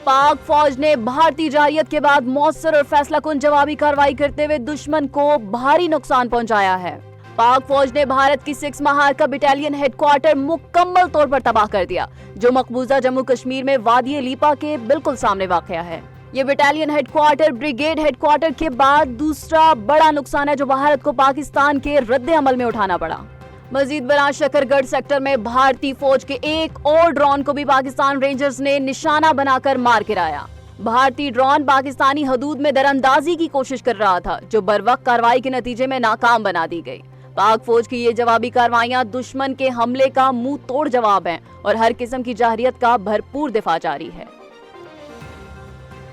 पाक फौज ने भारतीय जारियत के बाद मौसर और फैसला कुन जवाबी कार्रवाई करते हुए दुश्मन को भारी नुकसान पहुंचाया है। पाक फौज ने भारत की 6 महारका बटालियन हेडक्वार्टर मुकम्मल तौर पर तबाह कर दिया, जो मकबूजा जम्मू कश्मीर में वादी लीपा के बिल्कुल सामने वाक़या है। ये बटालियन हेडक्वार्टर ब्रिगेड हेडक्वार्टर के बाद दूसरा बड़ा नुकसान है जो भारत को पाकिस्तान के रद्द अमल में उठाना पड़ा। मजीद बरां शकरगढ़ सेक्टर में भारतीय फौज के एक और ड्रोन को भी पाकिस्तान रेंजर्स ने निशाना बनाकर मार गिराया। भारतीय ड्रोन पाकिस्तानी हदूद में दरअंदाजी की कोशिश कर रहा था, जो बरवक्त कार्रवाई के नतीजे में नाकाम बना दी गई। पाक फौज की ये जवाबी कार्रवाइयां दुश्मन के हमले का मुंह तोड़ जवाब हैं और हर किस्म की जाहिरियत का भरपूर दिफा जारी है।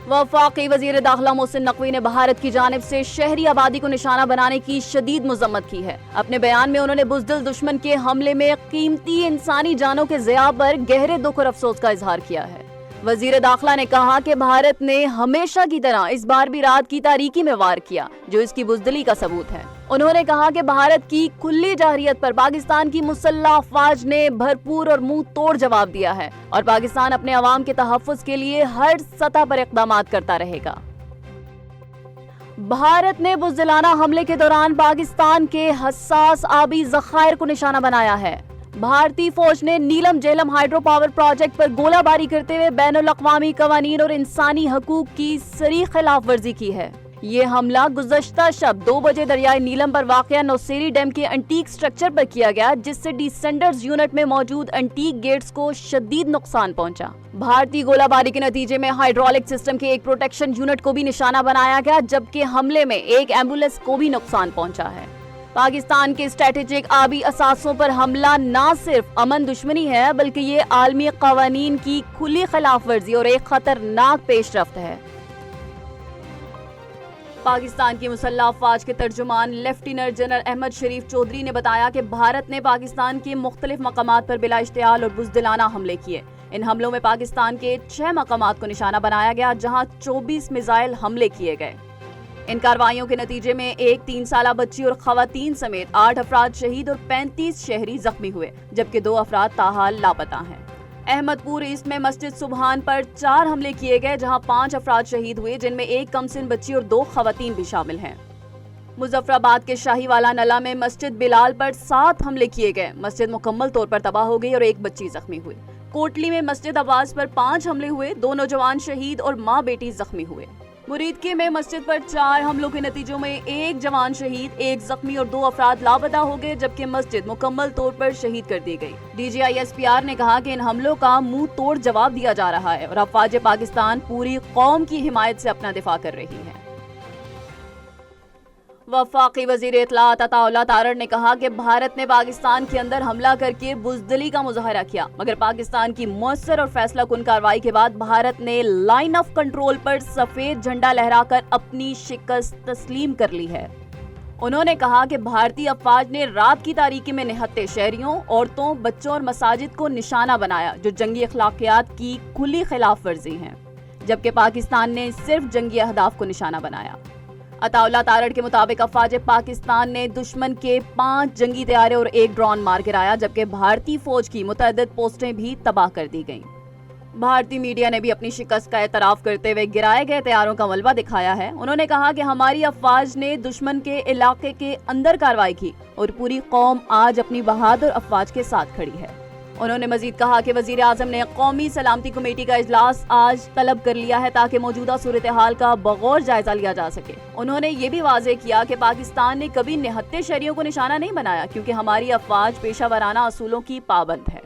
वफाकी वजीर दाखिला मोहसिन नकवी ने भारत की जानिब से शहरी आबादी को निशाना बनाने की शदीद मजम्मत की है। अपने बयान में उन्होंने बुज़दिल दुश्मन के हमले में कीमती इंसानी जानों के ज़िया पर गहरे दुख और अफसोस का इजहार किया है। वजीर दाखिला ने कहा कि भारत ने हमेशा की तरह इस बार भी रात की तारीकी में वार किया, जो इसकी बुज़दिली का सबूत है। उन्होंने कहा कि भारत की खुली जाहिरियत पर पाकिस्तान की मुसल्लह अफवाज ने भरपूर और मुंह तोड़ जवाब दिया है और पाकिस्तान अपने अवाम के तहफ़्फ़ुज़ के लिए हर सतह पर इक़दामात करता रहेगा। भारत ने बुज़दिलाना हमले के दौरान पाकिस्तान के हसास आबी ज़खायर को निशाना बनाया है। भारतीय फौज ने नीलम जेलम हाइड्रो पावर प्रोजेक्ट पर गोलाबारी करते हुए बैनुल अक़वामी कवानीन और इंसानी हकूक की सरी खिलाफ वर्जी की है। ये हमला गुज़श्ता शब 2 बजे दरियाए नीलम पर वाक़या नौसेरी डैम के एंटीक स्ट्रक्चर पर किया गया, जिससे डिसेंडर्स यूनिट में मौजूद एंटीक गेट्स को शदीद नुकसान पहुंचा। भारतीय गोलाबारी के नतीजे में हाइड्रोलिक सिस्टम के एक प्रोटेक्शन यूनिट को भी निशाना बनाया गया, जबकि हमले में एक एम्बुलेंस को भी नुकसान पहुंचा है। पाकिस्तान के स्ट्रेटेजिक आबी असासों पर हमला न सिर्फ अमन दुश्मनी है, बल्कि ये आलमी कवानीन की खुली खिलाफ वर्जी और एक खतरनाक पेशरफ्त है। पाकिस्तान की मुसल्लह अफवाज के तर्जुमान लेफ्टिनेंट जनरल अहमद शरीफ चौधरी ने बताया कि भारत ने पाकिस्तान के मुख्तलिफ मकामात पर बिला इश्तियाल और बुज़दिलाना हमले किए। इन हमलों में पाकिस्तान के 6 मकामात को निशाना बनाया गया, जहां 24 मिसाइल हमले किए गए। इन कार्रवाइयों के नतीजे में एक 3 साला बच्ची और खवातीन समेत 8 अफराद शहीद और 35 शहरी जख्मी हुए, जबकि 2 अफराद ताहाल लापता हैं। अहमदपुर ईस्ट में मस्जिद सुबहान पर 4 हमले किए गए, जहां 5 अफराद शहीद हुए, जिनमें एक कमसिन बच्ची और 2 खवातीन भी शामिल हैं। मुजफ्फराबाद के शाहीवाला नला में मस्जिद बिलाल पर 7 हमले किए गए। मस्जिद मुकम्मल तौर पर तबाह हो गई और एक बच्ची जख्मी हुई। कोटली में मस्जिद अब्बास पर 5 हमले हुए, 2 नौजवान शहीद और माँ बेटी जख्मी हुए। मुरीदके में मस्जिद पर 4 हमलों के नतीजों में एक जवान शहीद, एक जख्मी और 2 अफराद लापता हो गए, जबकि मस्जिद मुकम्मल तौर पर शहीद कर दी गई। DGI-SPR ने कहा कि इन हमलों का मुंह तोड़ जवाब दिया जा रहा है और अफवाज पाकिस्तान पूरी कौम की हिमायत से अपना दिफा कर रही है। वफाकी वजीर इत्तलात अताउल्लाह तारड़ ने कहा कि भारत ने पाकिस्तान के अंदर हमला करके बुज़दिली का मुजाहरा किया, मगर पाकिस्तान की मौसर और फैसला कुन कार्रवाई के बाद भारत ने लाइन ऑफ कंट्रोल पर सफेद झंडा लहराकर अपनी शिकस्त तस्लीम कर ली है। उन्होंने कहा कि भारतीय अफवाज ने रात की तारीकी में निहत्ते शहरियों, औरतों, बच्चों और मसाजिद को निशाना बनाया, जो जंगी अखलाकियात की खुली खिलाफ वर्जी हैं, जबकि पाकिस्तान ने सिर्फ जंगी अहदाफ को निशाना बनाया। अताउल्लाह तारड़ के मुताबिक अफवाज पाकिस्तान ने दुश्मन के 5 जंगी तैयारे और 1 ड्रोन मार गिराया, जबकि भारतीय फौज की मुतअद्दिद पोस्टें भी तबाह कर दी गईं। भारतीय मीडिया ने भी अपनी शिकस्त का एतराफ करते हुए गिराए गए तैयारों का मलबा दिखाया है। उन्होंने कहा कि हमारी अफवाज ने दुश्मन के इलाके के अंदर कार्रवाई की और पूरी कौम आज अपनी बहादुर अफवाज के साथ खड़ी है। उन्होंने मजीद कहा कि वजीर आजम ने कौमी सलामती कमेटी का इजलास आज तलब कर लिया है, ताकि मौजूदा सूरत हाल का बगौर जायजा लिया जा सके। उन्होंने ये भी वाज़ेह किया कि पाकिस्तान ने कभी निहत्ते शहरियों को निशाना नहीं बनाया, क्योंकि हमारी अफवाज पेशावराना असूलों की पाबंद है।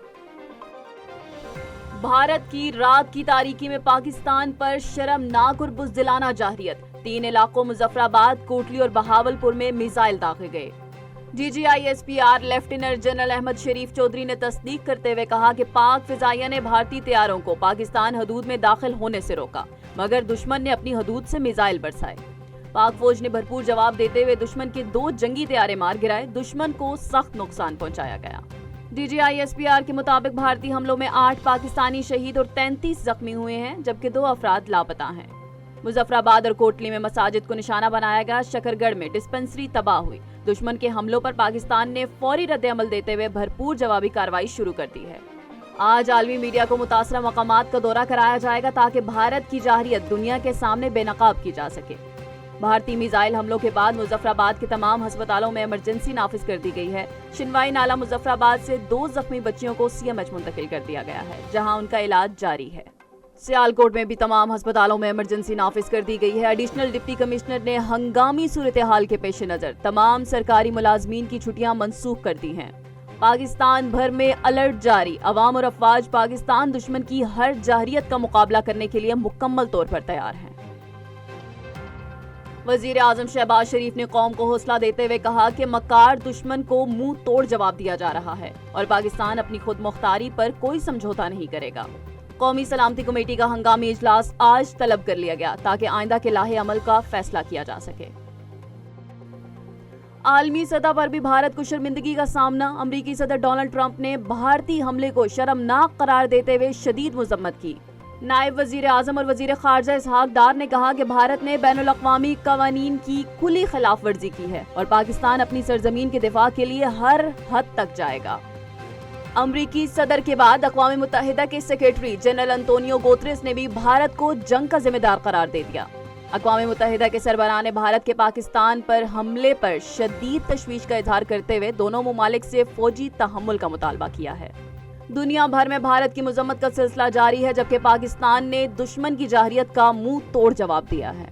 भारत की रात की तारीकी में पाकिस्तान पर शर्मनाक और बुज़दिलाना जाहिरियत। 3 इलाकों मुजफ्फराबाद, कोटली और बहावलपुर में मिसाइल दागे गए। DGI-SPR लेफ्टिनेंट जनरल अहमद शरीफ चौधरी ने तस्दीक करते हुए कहा कि पाक फिजाइया ने भारतीय तैयारों को पाकिस्तान हदूद में दाखिल होने से रोका, मगर दुश्मन ने अपनी हदूद से मिसाइल बरसाए। पाक फौज ने भरपूर जवाब देते हुए दुश्मन के 2 जंगी तैयारे मार गिराए। दुश्मन को सख्त नुकसान पहुंचाया गया। DGI-SPR के मुताबिक भारतीय हमलों में 8 पाकिस्तानी शहीद और 33 जख्मी हुए हैं, जबकि 2 अफराद लापता हैं। मुजफ्फराबाद और कोटली में मसाजिद को निशाना बनाया गया। शकरगढ़ में डिस्पेंसरी तबाह हुई। दुश्मन के हमलों पर पाकिस्तान ने फौरी रद्द अमल देते हुए भरपूर जवाबी कार्रवाई शुरू कर दी है। آج عالمی میڈیا کو متاثرہ مقامات کا دورہ کرایا جائے گا تاکہ بھارت کی جارحیت دنیا کے سامنے بے نقاب کی جا سکے۔ بھارتی میزائل حملوں کے بعد مظفر آباد کے تمام ہسپتالوں میں ایمرجنسی نافذ کر دی گئی ہے۔ شنوائی نالہ مظفر آباد سے 2 زخمی بچیوں کو CMH منتقل کر دیا گیا ہے، جہاں ان کا علاج جاری ہے۔ سیالکوٹ میں بھی تمام ہسپتالوں میں ایمرجنسی نافذ کر دی گئی ہے۔ ایڈیشنل ڈپٹی کمشنر نے ہنگامی صورتحال کے پیش نظر تمام سرکاری ملازمین کی چھٹیاں منسوخ کر دی ہیں۔ پاکستان بھر میں الرٹ جاری، عوام اور افواج پاکستان دشمن کی ہر جارحیت کا مقابلہ کرنے کے لیے مکمل طور پر تیار ہیں۔ وزیر اعظم شہباز شریف نے قوم کو حوصلہ دیتے ہوئے کہا کہ مکار دشمن کو منہ توڑ جواب دیا جا رہا ہے اور پاکستان اپنی خود مختاری پر کوئی سمجھوتا نہیں کرے گا۔ قومی سلامتی کمیٹی کا ہنگامی اجلاس آج طلب کر لیا گیا تاکہ آئندہ کے لاہے عمل کا فیصلہ کیا جا سکے۔ عالمی سطح پر بھی بھارت کو شرمندگی کا سامنا، امریکی صدر ڈونلڈ ٹرمپ نے بھارتی حملے کو شرمناک قرار دیتے ہوئے شدید مذمت کی۔ نائب وزیر اعظم اور وزیر خارجہ اسحاق ڈار نے کہا کہ بھارت نے بین الاقوامی قوانین کی کھلی خلاف ورزی کی ہے اور پاکستان اپنی سرزمین کے دفاع کے لیے ہر حد تک جائے گا۔ امریکی صدر کے بعد اقوام متحدہ کے سیکریٹری جنرل انطونیو گوتریس نے بھی بھارت کو جنگ کا ذمہ دار قرار دے دیا۔ اقوام متحدہ کے سربراہ نے بھارت کے پاکستان پر حملے پر شدید تشویش کا اظہار کرتے ہوئے دونوں ممالک سے فوجی تحمل کا مطالبہ کیا ہے۔ دنیا بھر میں بھارت کی مذمت کا سلسلہ جاری ہے، جبکہ پاکستان نے دشمن کی جارحیت کا منہ توڑ جواب دیا ہے۔